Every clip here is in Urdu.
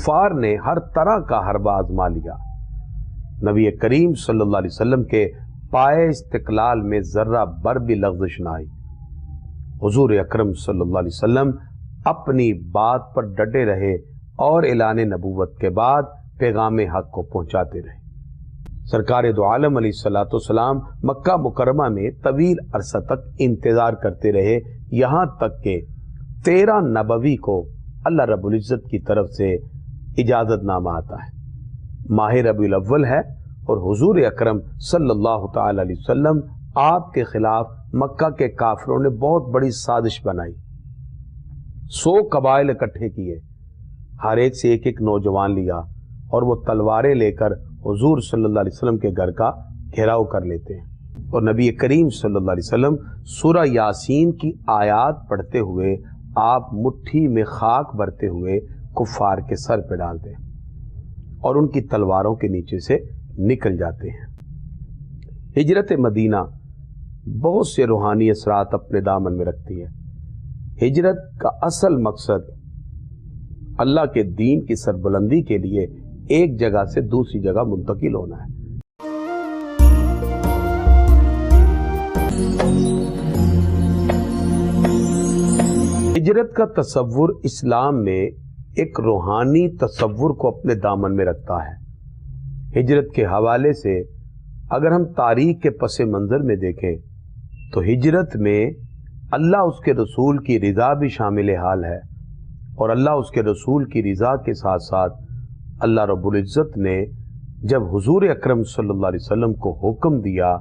کفار نے ہر طرح کا حربہ آزما لیا، نبی کریم صلی اللہ علیہ وسلم کے پائے استقلال میں ذرہ بر بھی لغزش نہ آئی۔ حضور اکرم صلی اللہ علیہ وسلم اپنی بات پر ڈٹے رہے اور اعلان نبوت کے بعد پیغام حق کو پہنچاتے رہے۔ سرکار دو عالم علیہ الصلوۃ والسلام مکہ مکرمہ میں طویل عرصہ تک انتظار کرتے رہے، یہاں تک کہ 13 نبوی کو اللہ رب العزت کی طرف سے اجازت نامہ آتا ہے۔ ماہ ربیع الاول ہے اور حضور اکرم صلی اللہ تعالی علیہ وسلم آپ کے خلاف مکہ کے کافروں نے بہت بڑی سازش بنائی۔ 100 قبائل اکٹھے کیے، ہر ایک سے ایک نوجوان لیا اور وہ تلواریں لے کر حضور صلی اللہ علیہ وسلم کے گھر کا گھیراؤ کر لیتے ہیں، اور نبی کریم صلی اللہ علیہ وسلم سورہ یاسین کی آیات پڑھتے ہوئے آپ مٹھی میں خاک بھرتے ہوئے کفار کے سر پہ ڈالتے ہیں اور ان کی تلواروں کے نیچے سے نکل جاتے ہیں۔ ہجرت مدینہ بہت سے روحانی اثرات اپنے دامن میں رکھتی ہے۔ ہجرت کا اصل مقصد اللہ کے دین کی سربلندی کے لیے ایک جگہ سے دوسری جگہ منتقل ہونا ہے۔ ہجرت کا تصور اسلام میں ایک روحانی تصور کو اپنے دامن میں رکھتا ہے۔ ہجرت کے حوالے سے اگر ہم تاریخ کے پس منظر میں دیکھیں تو ہجرت میں اللہ اس کے رسول کی رضا بھی شامل حال ہے، اور اللہ اس کے رسول کی رضا کے ساتھ ساتھ اللہ رب العزت نے جب حضور اکرم صلی اللہ علیہ وسلم کو حکم دیا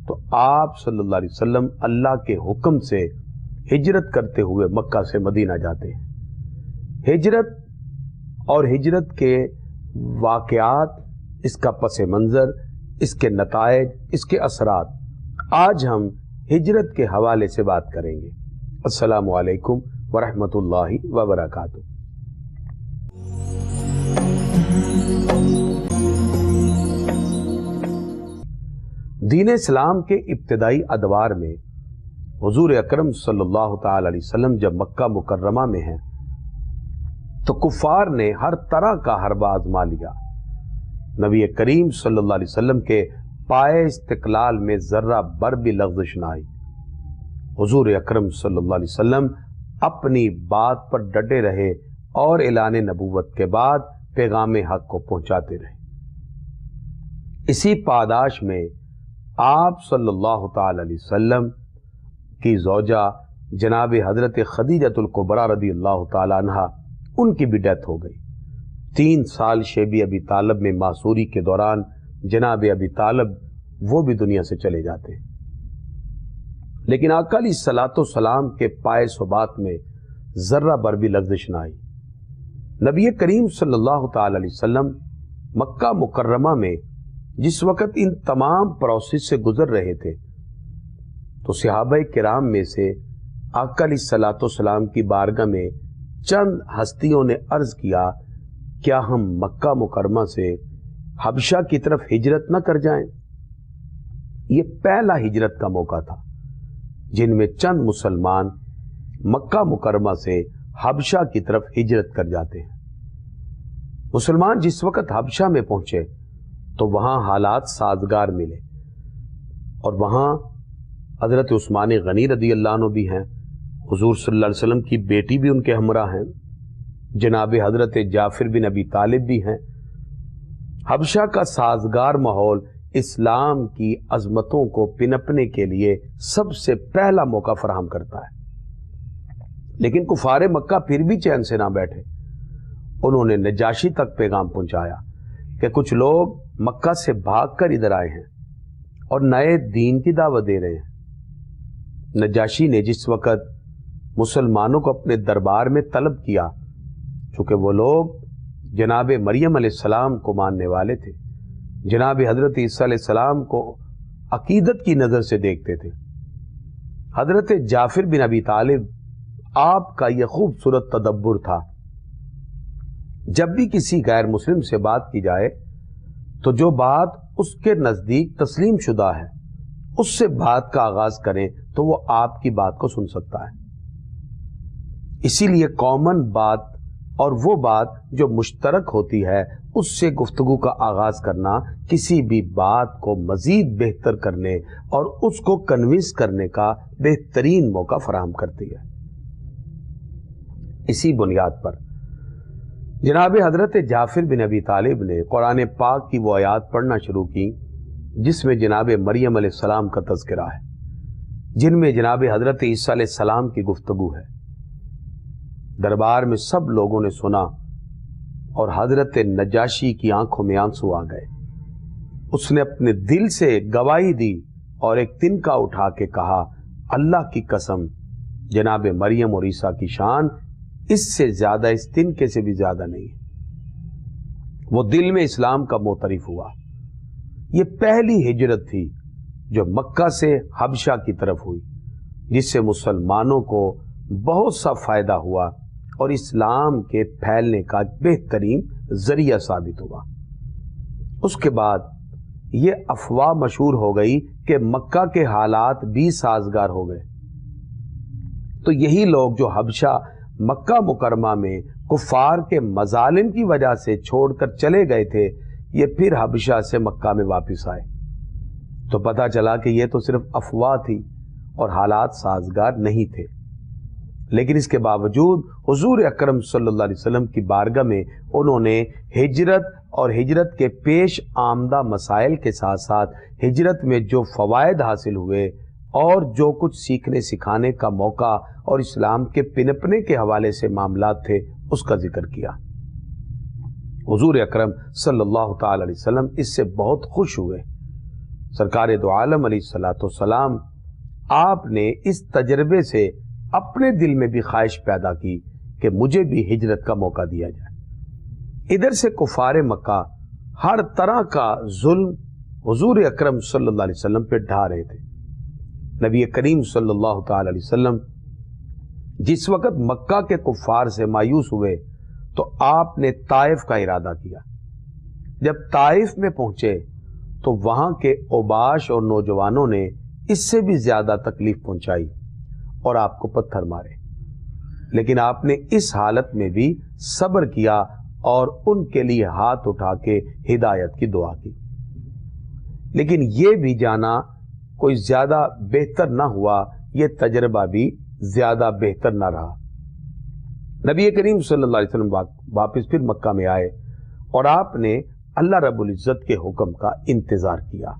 تو آپ صلی اللہ علیہ وسلم اللہ کے حکم سے ہجرت کرتے ہوئے مکہ سے مدینہ جاتے ہیں۔ ہجرت اور ہجرت کے واقعات، اس کا پس منظر، اس کے نتائج، اس کے اثرات، آج ہم ہجرت کے حوالے سے بات کریں گے۔ السلام علیکم ورحمۃ اللہ وبرکاتہ۔ دین اسلام کے ابتدائی ادوار میں حضور اکرم صلی اللہ تعالی علیہ وسلم جب مکہ مکرمہ میں ہیں تو کفار نے ہر طرح کا حربہ آزما لیا، نبی کریم صلی اللہ علیہ وسلم کے پائے استقلال میں ذرہ بر بھی لغزش نہ آئی۔ حضور اکرم صلی اللہ علیہ وسلم اپنی بات پر ڈٹے رہے اور اعلان نبوت کے بعد پیغام حق کو پہنچاتے رہے۔ اسی پاداش میں آپ صلی اللہ تعالی علیہ وسلم کی زوجہ جناب حضرت خدیجۃ الکبریٰ رضی اللہ تعالی عنہا، ان کی بھی ڈیتھ ہو گئی۔ 3 سال شیبی ابی طالب میں معصوری کے دوران جناب ابی طالب وہ بھی دنیا سے چلے جاتے ہیں، لیکن آقا علیہ الصلوۃ والسلام کے پائے ثبات میں ذرہ بر بھی لغزش نہ آئی۔ نبی کریم صلی اللہ تعالی علیہ وسلم مکہ مکرمہ میں جس وقت ان تمام پروسیس سے گزر رہے تھے تو صحابہ کرام میں سے آقا علیہ الصلوۃ والسلام کی بارگاہ میں چند ہستیوں نے عرض کیا، کیا ہم مکہ مکرمہ سے حبشہ کی طرف ہجرت نہ کر جائیں؟ یہ پہلا ہجرت کا موقع تھا جن میں چند مسلمان مکہ مکرمہ سے حبشہ کی طرف ہجرت کر جاتے ہیں۔ مسلمان جس وقت حبشہ میں پہنچے تو وہاں حالات سازگار ملے، اور وہاں حضرت عثمان غنی رضی اللہ عنہ بھی ہیں، حضور صلی اللہ علیہ وسلم کی بیٹی بھی ان کے ہمراہ ہیں، جناب حضرت جعفر بن ابی طالب بھی ہیں۔ حبشہ کا سازگار ماحول اسلام کی عظمتوں کو پنپنے کے لیے سب سے پہلا موقع فراہم کرتا ہے۔ لیکن کفار مکہ پھر بھی چین سے نہ بیٹھے، انہوں نے نجاشی تک پیغام پہنچایا کہ کچھ لوگ مکہ سے بھاگ کر ادھر آئے ہیں اور نئے دین کی دعوت دے رہے ہیں۔ نجاشی نے جس وقت مسلمانوں کو اپنے دربار میں طلب کیا، چونکہ وہ لوگ جناب مریم علیہ السلام کو ماننے والے تھے، جناب حضرت عیسیٰ علیہ السلام کو عقیدت کی نظر سے دیکھتے تھے، حضرت جعفر بن ابی طالب آپ کا یہ خوبصورت تدبر تھا، جب بھی کسی غیر مسلم سے بات کی جائے تو جو بات اس کے نزدیک تسلیم شدہ ہے اس سے بات کا آغاز کریں تو وہ آپ کی بات کو سن سکتا ہے۔ اسی لیے کامن بات اور وہ بات جو مشترک ہوتی ہے اس سے گفتگو کا آغاز کرنا کسی بھی بات کو مزید بہتر کرنے اور اس کو کنونس کرنے کا بہترین موقع فراہم کرتی ہے۔ اسی بنیاد پر جناب حضرت جعفر بن ابی طالب نے قرآن پاک کی وہ آیات پڑھنا شروع کی جس میں جناب مریم علیہ السلام کا تذکرہ ہے، جن میں جناب حضرت عیسیٰ علیہ السلام کی گفتگو ہے۔ دربار میں سب لوگوں نے سنا اور حضرت نجاشی کی آنکھوں میں آنسو آ گئے۔ اس نے اپنے دل سے گواہی دی اور ایک تنکا اٹھا کے کہا، اللہ کی قسم جناب مریم اور عیسیٰ کی شان اس سے زیادہ، اس تنکے سے بھی زیادہ نہیں ہے۔ وہ دل میں اسلام کا معترف ہوا۔ یہ پہلی ہجرت تھی جو مکہ سے حبشہ کی طرف ہوئی، جس سے مسلمانوں کو بہت سا فائدہ ہوا اور اسلام کے پھیلنے کا بہترین ذریعہ ثابت ہوا۔ اس کے بعد یہ افواہ مشہور ہو گئی کہ مکہ کے حالات بھی سازگار ہو گئے، تو یہی لوگ جو حبشہ مکہ مکرمہ میں کفار کے مظالم کی وجہ سے چھوڑ کر چلے گئے تھے، یہ پھر حبشہ سے مکہ میں واپس آئے، تو پتہ چلا کہ یہ تو صرف افواہ تھی اور حالات سازگار نہیں تھے۔ لیکن اس کے باوجود حضور اکرم صلی اللہ علیہ وسلم کی بارگاہ میں انہوں نے ہجرت اور ہجرت کے پیش آمدہ مسائل کے ساتھ ساتھ ہجرت میں جو فوائد حاصل ہوئے اور جو کچھ سیکھنے سکھانے کا موقع اور اسلام کے پنپنے کے حوالے سے معاملات تھے اس کا ذکر کیا۔ حضور اکرم صلی اللہ تعالی علیہ وسلم اس سے بہت خوش ہوئے۔ سرکار دو عالم علیہ الصلوۃ والسلام آپ نے اس تجربے سے اپنے دل میں بھی خواہش پیدا کی کہ مجھے بھی ہجرت کا موقع دیا جائے۔ ادھر سے کفار مکہ ہر طرح کا ظلم حضور اکرم صلی اللہ علیہ وسلم پہ ڈھا رہے تھے۔ نبی کریم صلی اللہ تعالی علیہ وسلم جس وقت مکہ کے کفار سے مایوس ہوئے تو آپ نے طائف کا ارادہ کیا۔ جب طائف میں پہنچے تو وہاں کے اوباش اور نوجوانوں نے اس سے بھی زیادہ تکلیف پہنچائی اور آپ کو پتھر مارے، لیکن آپ نے اس حالت میں بھی صبر کیا اور ان کے لیے ہاتھ اٹھا کے ہدایت کی دعا کی۔ لیکن یہ بھی جانا کوئی زیادہ بہتر نہ ہوا، یہ تجربہ بھی زیادہ بہتر نہ رہا۔ نبی کریم صلی اللہ علیہ وسلم واپس پھر مکہ میں آئے اور آپ نے اللہ رب العزت کے حکم کا انتظار کیا۔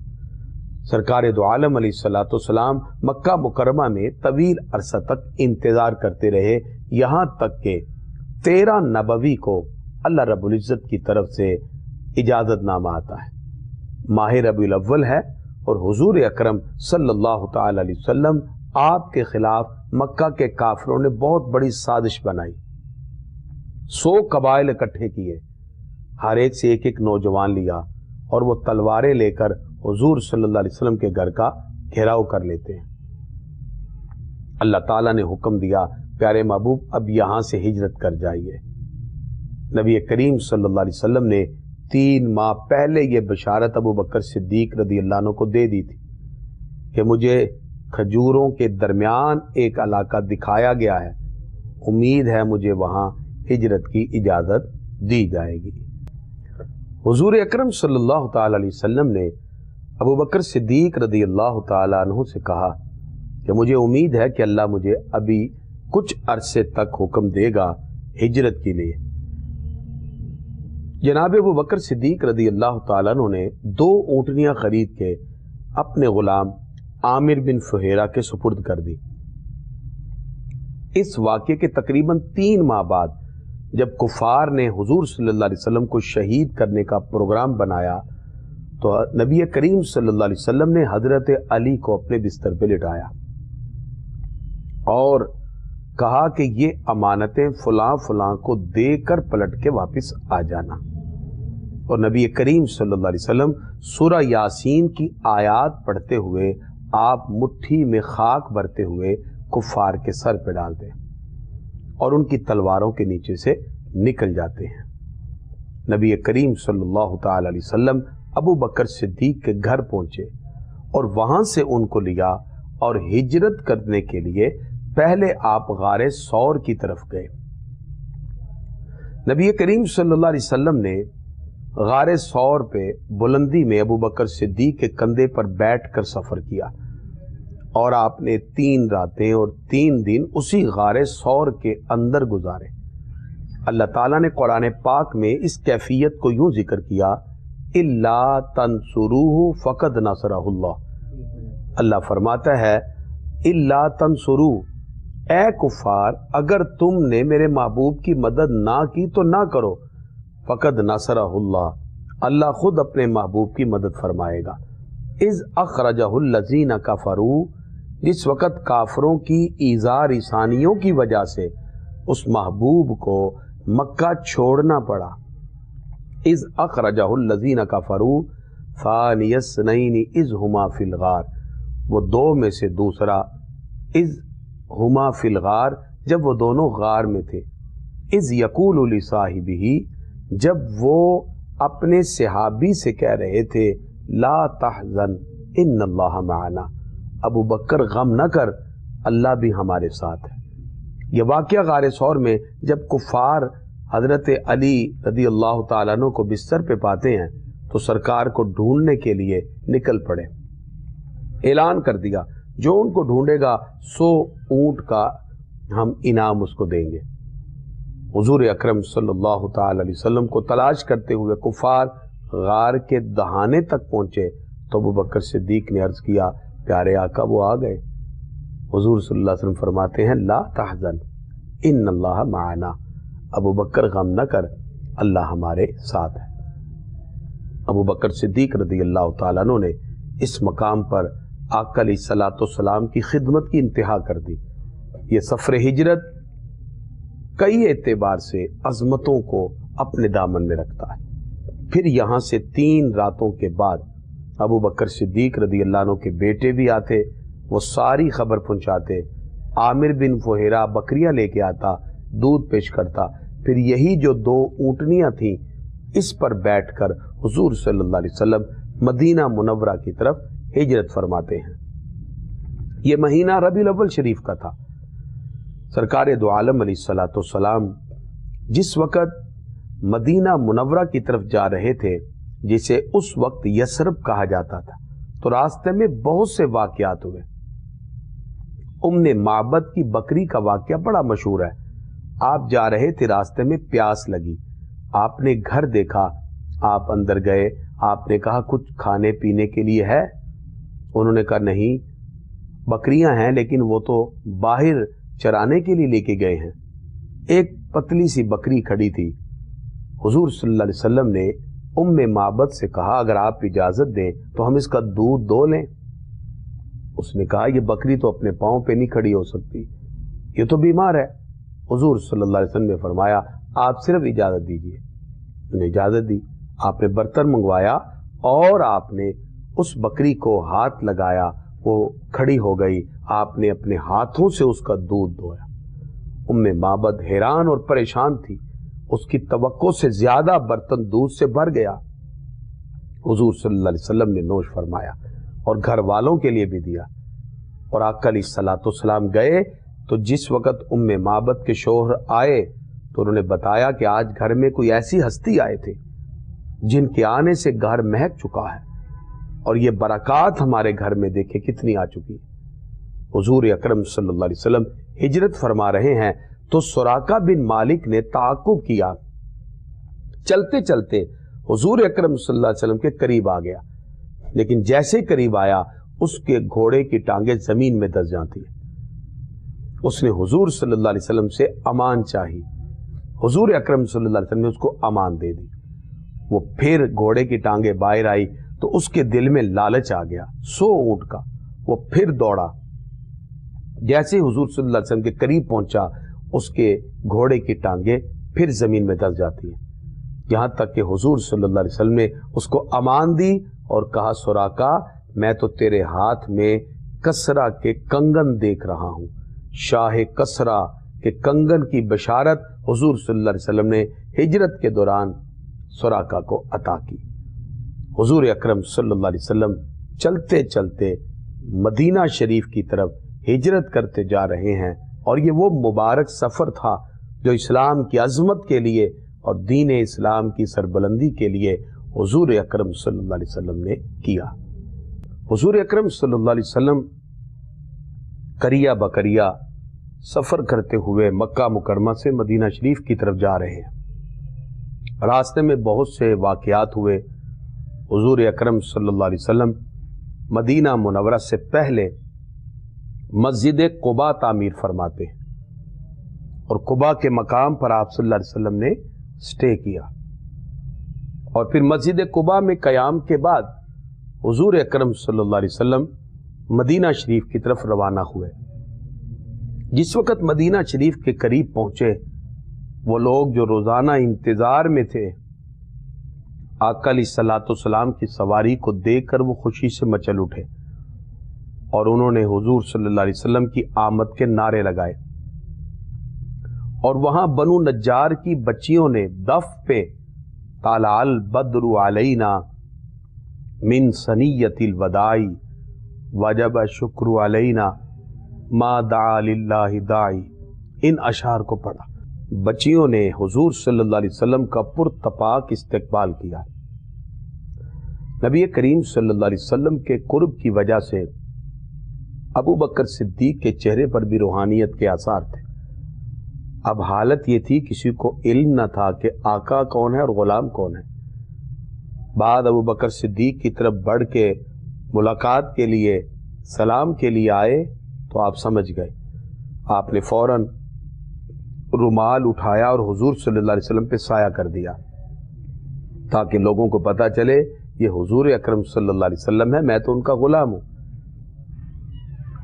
سرکار دو عالم علیہ الصلوۃ والسلام مکہ مکرمہ میں طویل عرصہ تک انتظار کرتے رہے، یہاں تک کہ 13 نبوی کو اللہ رب العزت کی طرف سے اجازت نامہ آتا ہے۔ ماہ ربیع الاول ہے اور حضور اکرم صلی اللہ تعالی علیہ وسلم آپ کے خلاف مکہ کے کافروں نے بہت بڑی سازش بنائی۔ 100 قبائل اکٹھے کیے، ہر ایک سے ایک ایک نوجوان لیا اور وہ تلواریں لے کر حضور صلی اللہ علیہ وسلم کے گھر کا گھیراؤ کر لیتے ہیں۔ اللہ تعالیٰ نے حکم دیا، پیارے محبوب اب یہاں سے ہجرت کر جائیے۔ نبی کریم صلی اللہ علیہ وسلم نے 3 ماہ پہلے یہ بشارت ابو بکر صدیق رضی اللہ عنہ کو دے دی تھی کہ مجھے کھجوروں کے درمیان ایک علاقہ دکھایا گیا ہے، امید ہے مجھے وہاں ہجرت کی اجازت دی جائے گی۔ حضور اکرم صلی اللہ تعالی علیہ وسلم نے ابو بکر صدیق رضی اللہ تعالی عنہ سے کہا کہ مجھے امید ہے کہ اللہ مجھے ابھی کچھ عرصے تک حکم دے گا ہجرت کے لیے۔ جناب ابو بکر صدیق رضی اللہ تعالیٰ عنہ نے 2 اونٹنیاں خرید کے اپنے غلام عامر بن فہیرہ کے سپرد کر دی۔ اس واقعے کے تقریباً 3 ماہ بعد جب کفار نے حضور صلی اللہ علیہ وسلم کو شہید کرنے کا پروگرام بنایا تو نبی کریم صلی اللہ علیہ وسلم نے حضرت علی کو اپنے بستر پہ لٹایا اور کہا کہ یہ امانتیں فلاں فلاں کو دے کر پلٹ کے واپس آ جانا، اور نبی کریم صلی اللہ علیہ وسلم سورہ یاسین کی آیات پڑھتے ہوئے آپ مٹھی میں خاک بھرتے ہوئے کفار کے سر پہ ڈالتے ہیں اور ان کی تلواروں کے نیچے سے نکل جاتے ہیں۔ نبی کریم صلی اللہ تعالی علیہ وسلم ابو بکر صدیق کے گھر پہنچے اور وہاں سے ان کو لیا اور ہجرت کرنے کے لیے پہلے آپ غار ثور کی طرف گئے۔ نبی کریم صلی اللہ علیہ وسلم نے غار ثور پہ بلندی میں ابو بکر صدیق کے کندھے پر بیٹھ کر سفر کیا اور آپ نے 3 راتیں اور 3 دن اسی غار ثور کے اندر گزارے۔ اللہ تعالیٰ نے قرآن پاک میں اس کیفیت کو یوں ذکر کیا، الا تنصروہ فقد نصرہ اللہ۔ اللہ فرماتا ہے الا تنصروہ، اے کفار اگر تم نے میرے محبوب کی مدد نہ کی تو نہ کرو، فقد نصرہ اللہ، اللہ خود اپنے محبوب کی مدد فرمائے گا۔ اذ اخرجہ الذین کفروا، جس وقت کافروں کی ایذا رسانیوں کی وجہ سے اس محبوب کو مکہ چھوڑنا پڑا۔ اذ اخرجہ الذین کفروا ثانی اثنین اذ ہما فی الغار، وہ 2 میں سے دوسرا، اذ ہما فی الغار، جب وہ دونوں غار میں تھے، اذ یقول لصاحبہ، جب وہ اپنے صحابی سے کہہ رہے تھے لا تحزن ان اللہ معنا، ابو بکر غم نہ کر، اللہ بھی ہمارے ساتھ ہے۔ یہ واقعہ غار ثور میں جب کفار حضرت علی رضی اللہ تعالیٰ عنہ کو بستر پہ پاتے ہیں تو سرکار کو ڈھونڈنے کے لیے نکل پڑے، اعلان کر دیا جو ان کو ڈھونڈے گا 100 اونٹ کا ہم انعام اس کو دیں گے۔ حضور اکرم صلی اللہ تعالی علیہ وسلم کو تلاش کرتے ہوئے کفار غار کے دہانے تک پہنچے تو ابو بکر صدیق نے عرض کیا پیارے آقا وہ آ گئے۔ حضور صلی اللہ علیہ وسلم فرماتے ہیں لا تحزن ان اللہ معنا، ابو بکر غم نہ کر، اللہ ہمارے ساتھ ہے۔ ابو بکر صدیق رضی اللہ تعالیٰ عنہ نے اس مقام پر آقا علیہ الصلوۃ والسلام کی خدمت کی انتہا کر دی۔ یہ سفر ہجرت کئی اعتبار سے عظمتوں کو اپنے دامن میں رکھتا ہے۔ پھر یہاں سے 3 راتوں کے بعد ابو بکر صدیق رضی اللہ عنہ کے بیٹے بھی آتے، وہ ساری خبر پہنچاتے، عامر بن فہیرہ بکریاں لے کے آتا، دودھ پیش کرتا، پھر یہی جو 2 اونٹنیاں تھیں اس پر بیٹھ کر حضور صلی اللہ علیہ وسلم مدینہ منورہ کی طرف ہجرت فرماتے ہیں۔ یہ مہینہ ربیع الاول شریف کا تھا۔ سرکار دو عالم علیہ الصلوۃ والسلام جس وقت مدینہ منورہ کی طرف جا رہے تھے، جسے اس وقت یثرب کہا جاتا تھا، تو راستے میں بہت سے واقعات ہوئے۔ معبد کی بکری کا واقعہ بڑا مشہور ہے۔ آپ جا رہے تھے، راستے میں پیاس لگی، آپ نے گھر دیکھا، آپ اندر گئے، آپ نے کہا کچھ کھانے پینے کے لیے ہے؟ انہوں نے کہا نہیں، بکریاں ہیں لیکن وہ تو باہر چرانے کے لیے لے کے گئے ہیں۔ ایک پتلی سی بکری کھڑی تھی، حضور صلی اللہ علیہ وسلم نے معبد سے کہا اگر آپ اجازت دیں تو ہم اس کا دودھ دو لیں۔ اس نے کہا یہ بکری تو اپنے پاؤں پہ نہیں کھڑی ہو سکتی، یہ تو بیمار ہے۔ حضور صلی اللہ علیہ وسلم نے فرمایا آپ صرف اجازت دیجیے۔ انہیں اجازت دی، آپ نے برتن منگوایا اور آپ نے اس بکری کو ہاتھ لگایا، وہ کھڑی ہو گئی، آپ نے اپنے ہاتھوں سے اس کا دودھ دھویا۔ معبد حیران اور پریشان تھی، اس کی توقع سے زیادہ برتن دودھ سے بھر گیا۔ حضور صلی اللہ علیہ وسلم نے نوش فرمایا اور گھر والوں کے لیے بھی دیا۔ اور آقا علیہ الصلوۃ والسلام گئے تو جس وقت معبد کے شوہر آئے تو انہوں نے بتایا کہ آج گھر میں کوئی ایسی ہستی آئے تھے جن کے آنے سے گھر مہک چکا ہے، اور یہ برکات ہمارے گھر میں دیکھیں کتنی آ چکی ہے۔ حضور اکرم صلی اللہ علیہ وسلم ہجرت فرما رہے ہیں تو سراقہ بن مالک نے تعاقب کیا، چلتے چلتے حضور اکرم صلی اللہ علیہ وسلم کے قریب آ گیا، لیکن جیسے قریب آیا اس کے گھوڑے کی ٹانگیں زمین میں دس جاتی ہیں۔ اس نے حضور صلی اللہ علیہ وسلم سے امان چاہی، حضور اکرم صلی اللہ علیہ وسلم نے اس کو امان دے دی۔ وہ پھر گھوڑے کی ٹانگیں باہر آئی تو اس کے دل میں لالچ آ گیا 100 اونٹ کا، وہ پھر دوڑا، جیسے حضور صلی اللہ علیہ وسلم کے قریب پہنچا اس کے گھوڑے کی ٹانگیں پھر زمین میں دس جاتی ہیں، یہاں تک کہ حضور صلی اللہ علیہ وسلم نے اس کو امان دی اور کہا سراقہ میں تو تیرے ہاتھ میں کسرا کے کنگن دیکھ رہا ہوں۔ شاہ کسرا کے کنگن کی بشارت حضور صلی اللہ علیہ وسلم نے ہجرت کے دوران سراقہ کو عطا کی۔ حضور اکرم صلی اللہ علیہ وسلم چلتے چلتے مدینہ شریف کی طرف ہجرت کرتے جا رہے ہیں، اور یہ وہ مبارک سفر تھا جو اسلام کی عظمت کے لیے اور دین اسلام کی سربلندی کے لیے حضور اکرم صلی اللہ علیہ وسلم نے کیا۔ حضور اکرم صلی اللہ علیہ وسلم قریہ بقریہ سفر کرتے ہوئے مکہ مکرمہ سے مدینہ شریف کی طرف جا رہے ہیں۔ راستے میں بہت سے واقعات ہوئے۔ حضور اکرم صلی اللہ علیہ وسلم مدینہ منورہ سے پہلے مسجد قباء تعمیر فرماتے ہیں، اور قباء کے مقام پر آپ صلی اللہ علیہ وسلم نے سٹے کیا، اور پھر مسجد قباء میں قیام کے بعد حضور اکرم صلی اللہ علیہ وسلم مدینہ شریف کی طرف روانہ ہوئے۔ جس وقت مدینہ شریف کے قریب پہنچے، وہ لوگ جو روزانہ انتظار میں تھے آقا علیہ الصلوۃ والسلام کی سواری کو دیکھ کر وہ خوشی سے مچل اٹھے، اور انہوں نے حضور صلی اللہ علیہ وسلم کی آمد کے نعرے لگائے، اور وہاں بنو نجار کی بچیوں نے دف پہ طلع البدر علینا من ثنیۃ الوداع وجب شکر علینا ما دعا للہ داعی، ان اشعار کو پڑھا۔ بچیوں نے حضور صلی اللہ علیہ وسلم کا پرتپاک استقبال کیا۔ نبی کریم صلی اللہ علیہ وسلم کے قرب کی وجہ سے ابو بکر صدیق کے چہرے پر بھی روحانیت کے آثار تھے۔ اب حالت یہ تھی کسی کو علم نہ تھا کہ آقا کون ہے اور غلام کون ہے۔ بعد ابو بکر صدیق کی طرف بڑھ کے ملاقات کے لیے سلام کے لیے آئے تو آپ سمجھ گئے۔ آپ نے فوراً رومال اٹھایا اور حضور صلی اللہ علیہ وسلم پہ سایہ کر دیا، تاکہ لوگوں کو پتا چلے یہ حضور اکرم صلی اللہ علیہ وسلم ہے، میں تو ان کا غلام ہوں۔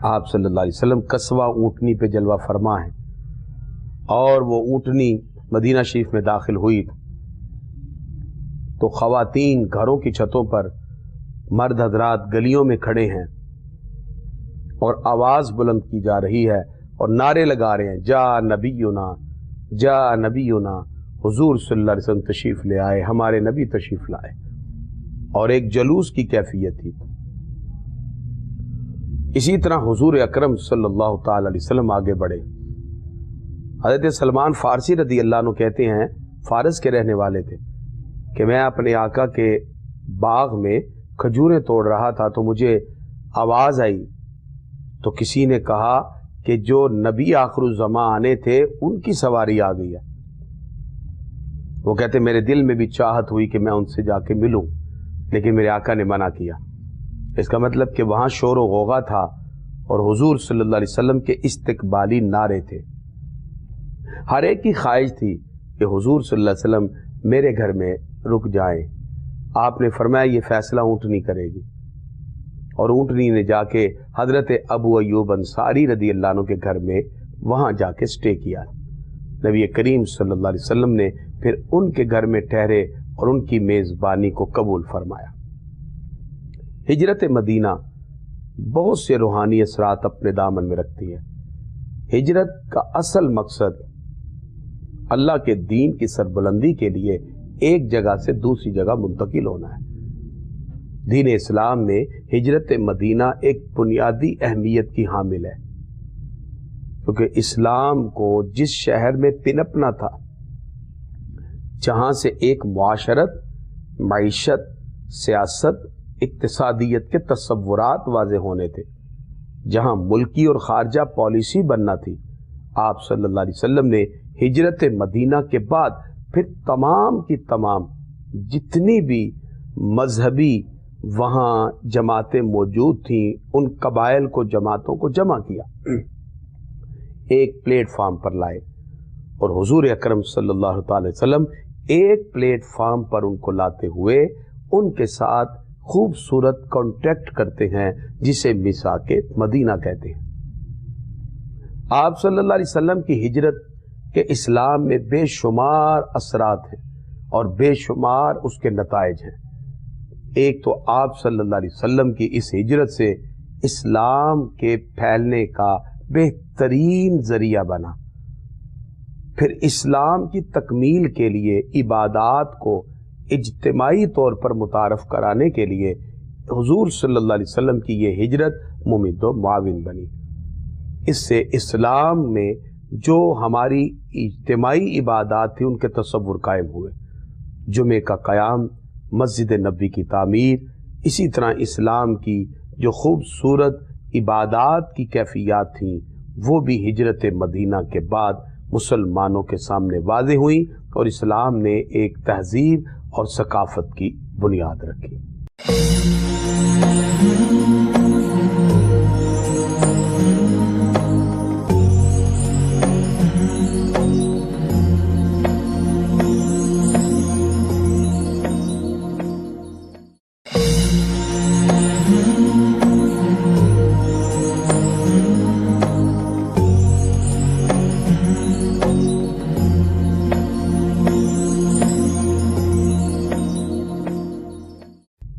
آپ صلی اللہ علیہ وسلم قصوہ اونٹنی پہ جلوہ فرما ہیں، اور وہ اونٹنی مدینہ شریف میں داخل ہوئی تو خواتین گھروں کی چھتوں پر، مرد حضرات گلیوں میں کھڑے ہیں اور آواز بلند کی جا رہی ہے اور نعرے لگا رہے ہیں، جا نبینا جا نبینا، حضور صلی اللہ علیہ وسلم تشریف لے آئے، ہمارے نبی تشریف لائے، اور ایک جلوس کی کیفیت تھی۔ اسی طرح حضور اکرم صلی اللہ تعالی علیہ وسلم آگے بڑھے۔ حضرت سلمان فارسی رضی اللہ عنہ کہتے ہیں، فارس کے رہنے والے تھے، کہ میں اپنے آقا کے باغ میں کھجوریں توڑ رہا تھا تو مجھے آواز آئی، تو کسی نے کہا کہ جو نبی آخر الزمان آنے تھے ان کی سواری آ گئی ہے۔ وہ کہتے میرے دل میں بھی چاہت ہوئی کہ میں ان سے جا کے ملوں، لیکن میرے آقا نے منع کیا۔ اس کا مطلب کہ وہاں شور و غوغا تھا اور حضور صلی اللہ علیہ وسلم کے استقبالی نعرے تھے۔ ہر ایک کی خواہش تھی کہ حضور صلی اللہ علیہ وسلم میرے گھر میں رک جائیں۔ آپ نے فرمایا یہ فیصلہ اونٹنی کرے گی، اور اونٹنی نے جا کے حضرت ابو ایوب انصاری رضی اللہ عنہ کے گھر میں وہاں جا کے سٹے کیا۔ نبی کریم صلی اللہ علیہ وسلم نے پھر ان کے گھر میں ٹھہرے اور ان کی میزبانی کو قبول فرمایا۔ ہجرت مدینہ بہت سے روحانی اثرات اپنے دامن میں رکھتی ہے۔ ہجرت کا اصل مقصد اللہ کے دین کی سربلندی کے لیے ایک جگہ سے دوسری جگہ منتقل ہونا ہے۔ دین اسلام میں ہجرت مدینہ ایک بنیادی اہمیت کی حامل ہے، کیونکہ اسلام کو جس شہر میں پنپنا تھا، جہاں سے ایک معاشرت، معیشت، سیاست، اقتصادیت کے تصورات واضح ہونے تھے، جہاں ملکی اور خارجہ پالیسی بننا تھی، آپ صلی اللہ علیہ وسلم نے ہجرت مدینہ کے بعد پھر تمام کی تمام جتنی بھی مذہبی وہاں جماعتیں موجود تھیں ان قبائل کو، جماعتوں کو جمع کیا، ایک پلیٹ فارم پر لائے، اور حضور اکرم صلی اللہ تعالی وسلم ایک پلیٹ فارم پر ان کو لاتے ہوئے ان کے ساتھ خوبصورت کانٹیکٹ کرتے ہیں، جسے میثاق مدینہ کہتے ہیں۔ آپ صلی اللہ علیہ وسلم کی ہجرت کے اسلام میں بے شمار اثرات ہیں اور بے شمار اس کے نتائج ہیں۔ ایک تو آپ صلی اللہ علیہ وسلم کی اس ہجرت سے اسلام کے پھیلنے کا بہترین ذریعہ بنا۔ پھر اسلام کی تکمیل کے لیے عبادات کو اجتماعی طور پر متعارف کرانے کے لیے حضور صلی اللہ علیہ وسلم کی یہ ہجرت ممد و معاون بنی۔ اس سے اسلام میں جو ہماری اجتماعی عبادات تھی ان کے تصور قائم ہوئے، جمعے کا قیام، مسجد نبی کی تعمیر، اسی طرح اسلام کی جو خوبصورت عبادات کی کیفیات تھیں وہ بھی ہجرت مدینہ کے بعد مسلمانوں کے سامنے واضح ہوئیں اور اسلام نے ایک تہذیب اور ثقافت کی بنیاد رکھی۔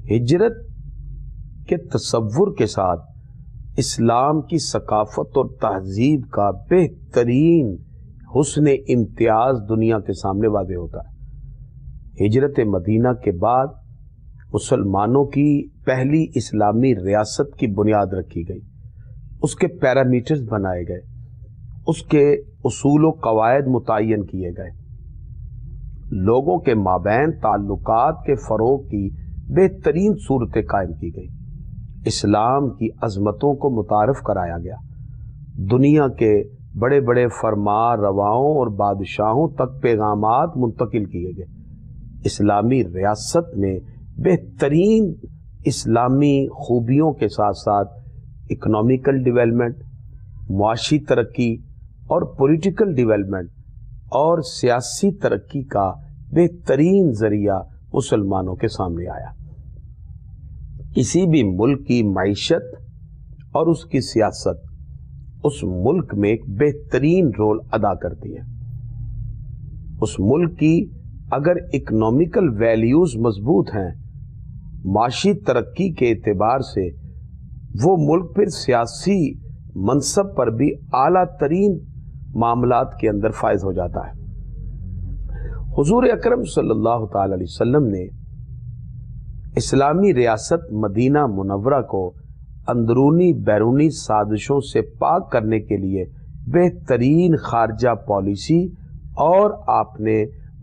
ہجرت کے تصور کے ساتھ اسلام کی ثقافت اور تہذیب کا بہترین حسن امتیاز دنیا کے سامنے واضح ہوتا ہے۔ ہجرت مدینہ کے بعد مسلمانوں کی پہلی اسلامی ریاست کی بنیاد رکھی گئی، اس کے پیرامیٹرز بنائے گئے، اس کے اصول و قواعد متعین کیے گئے، لوگوں کے مابین تعلقات کے فروغ کی بہترین صورتیں قائم کی گئی، اسلام کی عظمتوں کو متعارف کرایا گیا، دنیا کے بڑے بڑے فرما رواؤں اور بادشاہوں تک پیغامات منتقل کیے گئے، اسلامی ریاست میں بہترین اسلامی خوبیوں کے ساتھ ساتھ اکنامیکل ڈیولپمنٹ، معاشی ترقی اور پولیٹیکل ڈیولپمنٹ اور سیاسی ترقی کا بہترین ذریعہ مسلمانوں کے سامنے آیا۔ کسی بھی ملک کی معیشت اور اس کی سیاست اس ملک میں ایک بہترین رول ادا کرتی ہے۔ اس ملک کی اگر اکنامیکل ویلیوز مضبوط ہیں، معاشی ترقی کے اعتبار سے وہ ملک پھر سیاسی منصب پر بھی اعلیٰ ترین معاملات کے اندر فائز ہو جاتا ہے۔ حضور اکرم صلی اللہ تعالی علیہ وسلم نے اسلامی ریاست مدینہ منورہ کو اندرونی بیرونی سازشوں سے پاک کرنے کے لیے بہترین خارجہ پالیسی اور آپ نے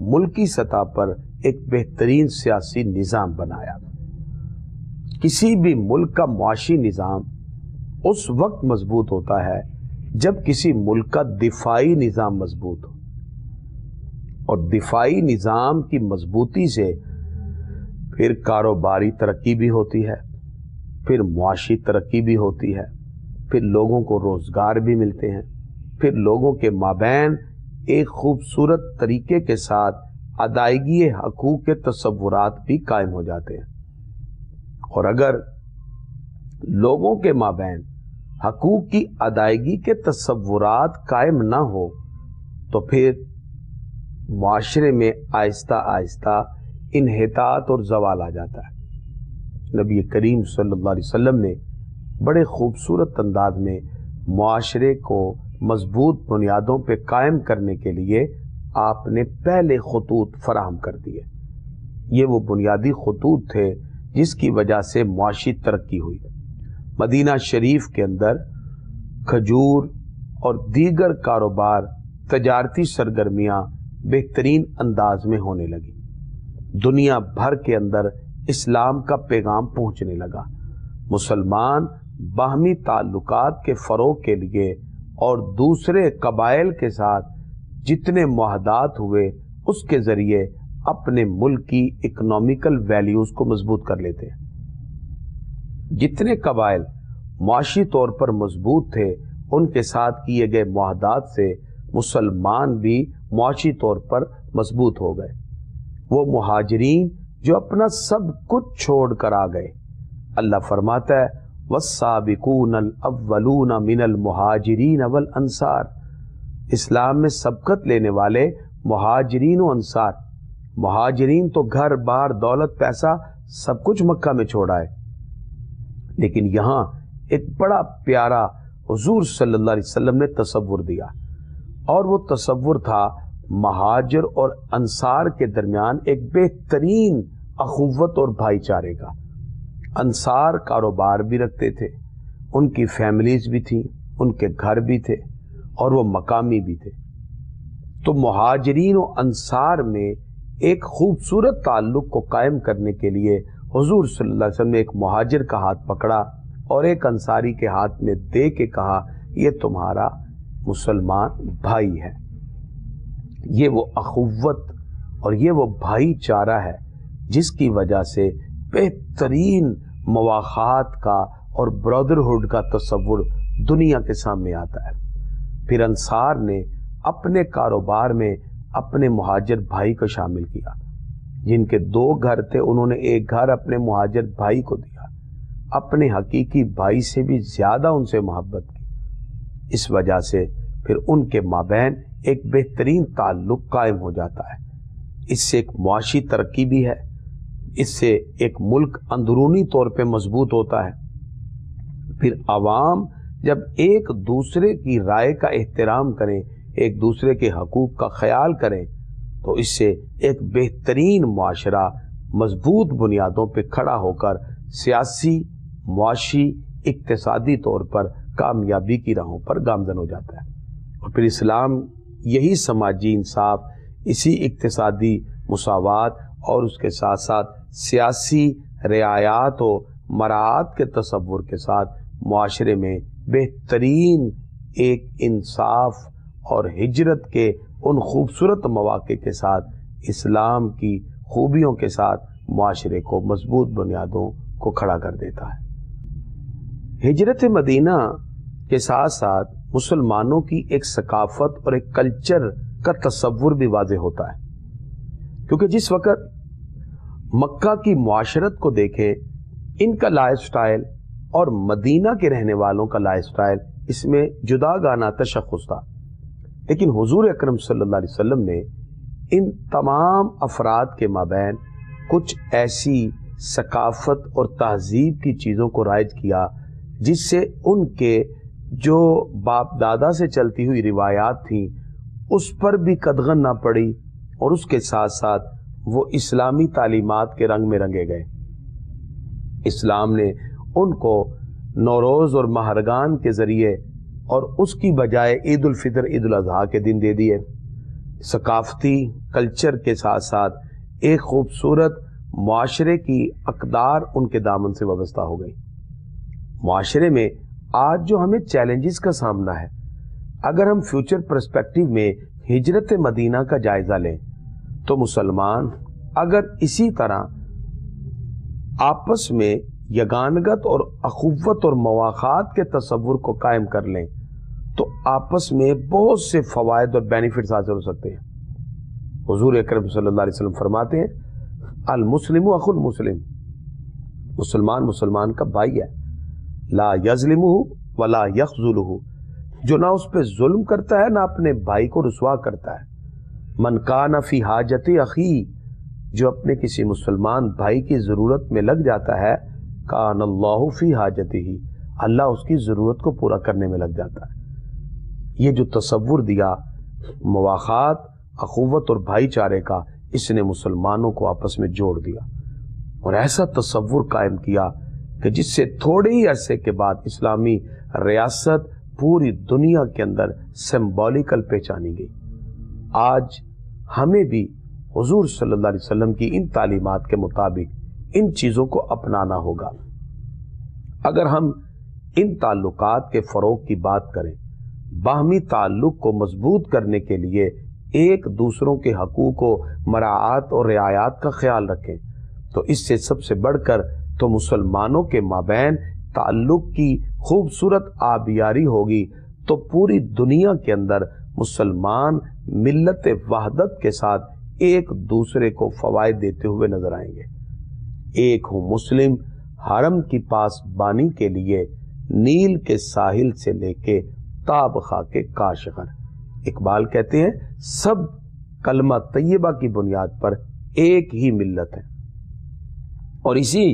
ملکی سطح پر ایک بہترین سیاسی نظام بنایا۔ کسی بھی ملک کا معاشی نظام اس وقت مضبوط ہوتا ہے جب کسی ملک کا دفاعی نظام مضبوط ہو، اور دفاعی نظام کی مضبوطی سے پھر کاروباری ترقی بھی ہوتی ہے، پھر معاشی ترقی بھی ہوتی ہے، پھر لوگوں کو روزگار بھی ملتے ہیں، پھر لوگوں کے مابین ایک خوبصورت طریقے کے ساتھ ادائیگی حقوق کے تصورات بھی قائم ہو جاتے ہیں۔ اور اگر لوگوں کے مابین حقوق کی ادائیگی کے تصورات قائم نہ ہو تو پھر معاشرے میں آہستہ آہستہ انحطاط اور زوال آ جاتا ہے۔ نبی کریم صلی اللہ علیہ وسلم نے بڑے خوبصورت انداز میں معاشرے کو مضبوط بنیادوں پہ قائم کرنے کے لیے آپ نے پہلے خطوط فراہم کر دیے۔ یہ وہ بنیادی خطوط تھے جس کی وجہ سے معاشی ترقی ہوئی۔ مدینہ شریف کے اندر کھجور اور دیگر کاروبار، تجارتی سرگرمیاں بہترین انداز میں ہونے لگی، دنیا بھر کے اندر اسلام کا پیغام پہنچنے لگا، مسلمان باہمی تعلقات کے فروغ کے لیے اور دوسرے قبائل کے ساتھ جتنے معاہدات ہوئے اس کے ذریعے اپنے ملک کی اکنامیکل ویلیوز کو مضبوط کر لیتے ہیں۔ جتنے قبائل معاشی طور پر مضبوط تھے ان کے ساتھ کیے گئے معاہدات سے مسلمان بھی معاشی طور پر مضبوط ہو گئے۔ وہ مہاجرین جو اپنا سب کچھ چھوڑ کر آ گئے، اللہ فرماتا ہے والسابقون الاولون من المہاجرین والانصار، اسلام میں سبقت لینے والے مہاجرین و انصار۔ مہاجرین تو گھر بار دولت پیسہ سب کچھ مکہ میں چھوڑا ہے، لیکن یہاں ایک بڑا پیارا حضور صلی اللہ علیہ وسلم نے تصور دیا، اور وہ تصور تھا مہاجر اور انصار کے درمیان ایک بہترین اخوت اور بھائی چارے کا۔ انصار کاروبار بھی رکھتے تھے، ان کی فیملیز بھی تھیں، ان کے گھر بھی تھے، اور وہ مقامی بھی تھے. تو مہاجرین و انصار میں ایک خوبصورت تعلق کو قائم کرنے کے لیے حضور صلی اللہ علیہ وسلم نے ایک مہاجر کا ہاتھ پکڑا اور ایک انصاری کے ہاتھ میں دے کے کہا یہ تمہارا مسلمان بھائی ہے. یہ وہ اخوت اور یہ وہ بھائی چارہ ہے جس کی وجہ سے بہترین مواخات کا اور برادرہڈ کا تصور دنیا کے سامنے آتا ہے. پھر انصار نے اپنے کاروبار میں اپنے مہاجر بھائی کو شامل کیا. جن کے 2 گھر تھے انہوں نے ایک گھر اپنے مہاجر بھائی کو دیا. اپنے حقیقی بھائی سے بھی زیادہ ان سے محبت کی. اس وجہ سے پھر ان کے مابین ایک بہترین تعلق قائم ہو جاتا ہے. اس سے ایک معاشی ترقی بھی ہے. اس سے ایک ملک اندرونی طور پہ مضبوط ہوتا ہے. پھر عوام جب ایک دوسرے کی رائے کا احترام کریں، ایک دوسرے کے حقوق کا خیال کریں، تو اس سے ایک بہترین معاشرہ مضبوط بنیادوں پہ کھڑا ہو کر سیاسی، معاشی، اقتصادی طور پر کامیابی کی راہوں پر گامزن ہو جاتا ہے. اور پھر اسلام یہی سماجی انصاف، اسی اقتصادی مساوات اور اس کے ساتھ ساتھ سیاسی رعایات و مراعات کے تصور کے ساتھ معاشرے میں بہترین ایک انصاف اور ہجرت کے ان خوبصورت مواقع کے ساتھ اسلام کی خوبیوں کے ساتھ معاشرے کو مضبوط بنیادوں کو کھڑا کر دیتا ہے. ہجرت مدینہ کے ساتھ ساتھ مسلمانوں کی ایک ثقافت اور ایک کلچر کا تصور بھی واضح ہوتا ہے. کیونکہ جس وقت مکہ کی معاشرت کو دیکھیں، ان کا لائف سٹائل اور مدینہ کے رہنے والوں کا لائف سٹائل، اس میں جدا گانا تشخص تھا. لیکن حضور اکرم صلی اللہ علیہ وسلم نے ان تمام افراد کے مابین کچھ ایسی ثقافت اور تہذیب کی چیزوں کو رائج کیا جس سے ان کے جو باپ دادا سے چلتی ہوئی روایات تھیں اس پر بھی قدغن نہ پڑی، اور اس کے ساتھ ساتھ وہ اسلامی تعلیمات کے رنگ میں رنگے گئے. اسلام نے ان کو نوروز اور مہرگان کے ذریعے اور اس کی بجائے عید الفطر، عید الاضحیٰ کے دن دے دیے. ثقافتی کلچر کے ساتھ ساتھ ایک خوبصورت معاشرے کی اقدار ان کے دامن سے وابستہ ہو گئی. معاشرے میں آج جو ہمیں چیلنجز کا سامنا ہے، اگر ہم فیوچر پرسپیکٹیو میں ہجرت مدینہ کا جائزہ لیں تو مسلمان اگر اسی طرح آپس میں یگانگت اور اخوت اور مواخات کے تصور کو قائم کر لیں تو آپس میں بہت سے فوائد اور بینیفٹس حاصل ہو سکتے ہیں. حضور اکرم صلی اللہ علیہ وسلم فرماتے ہیں المسلم اخو المسلم، مسلمان مسلمان کا بھائی ہے. لا یظلمہ ولا یخذلہ، جو نہ اس پہ ظلم کرتا ہے نہ اپنے بھائی کو رسوا کرتا ہے. من کان فی حاجت اخی، جو اپنے کسی مسلمان بھائی کی ضرورت میں لگ جاتا ہے، کان اللہ فی حاجتہ، اللہ اس کی ضرورت کو پورا کرنے میں لگ جاتا ہے. یہ جو تصور دیا مواخات، اخوت اور بھائی چارے کا، اس نے مسلمانوں کو آپس میں جوڑ دیا اور ایسا تصور قائم کیا کہ جس سے تھوڑے ہی عرصے کے بعد اسلامی ریاست پوری دنیا کے اندر سمبولیکل پہچانی گئی. آج ہمیں بھی حضور صلی اللہ علیہ وسلم کی ان تعلیمات کے مطابق ان چیزوں کو اپنانا ہوگا. اگر ہم ان تعلقات کے فروغ کی بات کریں، باہمی تعلق کو مضبوط کرنے کے لیے ایک دوسروں کے حقوق و مراعات اور رعایات کا خیال رکھیں، تو اس سے سب سے بڑھ کر تو مسلمانوں کے مابین تعلق کی خوبصورت آبیاری ہوگی، تو پوری دنیا کے اندر مسلمان ملت وحدت کے ساتھ ایک دوسرے کو فوائد دیتے ہوئے نظر آئیں گے. ایک ہوں مسلم حرم کی پاس بانی کے لیے نیل کے ساحل سے لے کے تاب خاک کاشغر. اقبال کہتے ہیں سب کلمہ طیبہ کی بنیاد پر ایک ہی ملت ہے، اور اسی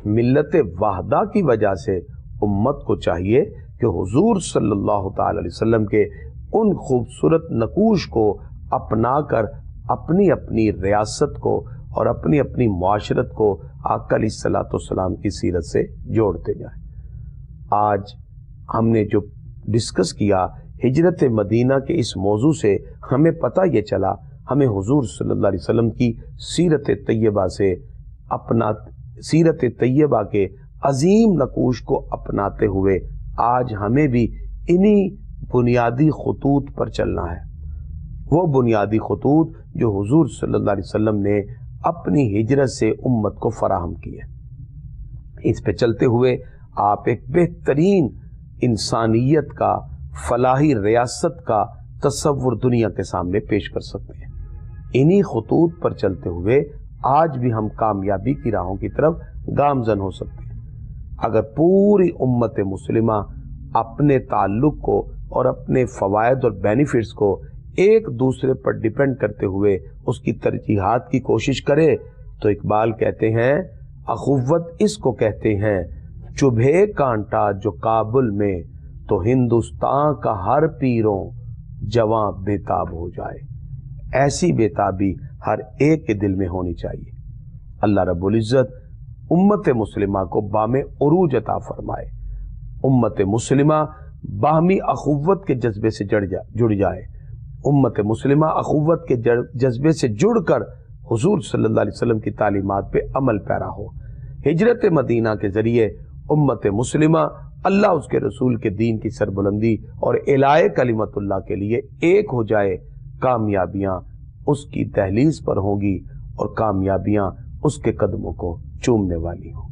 ملت وحدہ کی وجہ سے امت کو چاہیے کہ حضور صلی اللہ تعالی علیہ وسلم کے ان خوبصورت نقوش کو اپنا کر اپنی اپنی ریاست کو اور اپنی اپنی معاشرت کو آقا علیہ الصلوۃ والسلام کی سیرت سے جوڑتے جائیں. آج ہم نے جو ڈسکس کیا ہجرت مدینہ کے اس موضوع سے ہمیں پتہ یہ چلا، ہمیں حضور صلی اللہ علیہ وسلم کی سیرت طیبہ سے سیرت طیبہ کے عظیم نقوش کو اپناتے ہوئے آج ہمیں بھی انہی بنیادی خطوط پر چلنا ہے، وہ بنیادی خطوط جو حضور صلی اللہ علیہ وسلم نے اپنی ہجرت سے امت کو فراہم کیے۔ اس پہ چلتے ہوئے آپ ایک بہترین انسانیت کا، فلاحی ریاست کا تصور دنیا کے سامنے پیش کر سکتے ہیں۔ انہی خطوط پر چلتے ہوئے آج بھی ہم کامیابی کی راہوں کی طرف گامزن ہو سکتے ہیں۔ اگر پوری امت مسلمہ اپنے تعلق کو اور اپنے فوائد اور بینیفٹس کو ایک دوسرے پر ڈیپینڈ کرتے ہوئے اس کی ترجیحات کی کوشش کرے تو اقبال کہتے ہیں اخوت اس کو کہتے ہیں، چبھے کانٹا جو کابل میں تو ہندوستان کا ہر پیروں جواں بےتاب ہو جائے۔ ایسی بےتابی ہر ایک کے دل میں ہونی چاہیے۔ اللہ رب العزت امت مسلمہ کو بام عروج عطا فرمائے، امت مسلمہ باہمی اخوت کے جذبے سے جڑ جائے، امت مسلمہ اخوت کے جذبے سے جڑ کر حضور صلی اللہ علیہ وسلم کی تعلیمات پہ عمل پیرا ہو۔ ہجرت مدینہ کے ذریعے امت مسلمہ اللہ اس کے رسول کے دین کی سربلندی اور اعلاء کلمت اللہ کے لیے ایک ہو جائے، کامیابیاں اس کی دہلیز پر ہوں گی اور کامیابیاں اس کے قدموں کو چومنے والی ہوں۔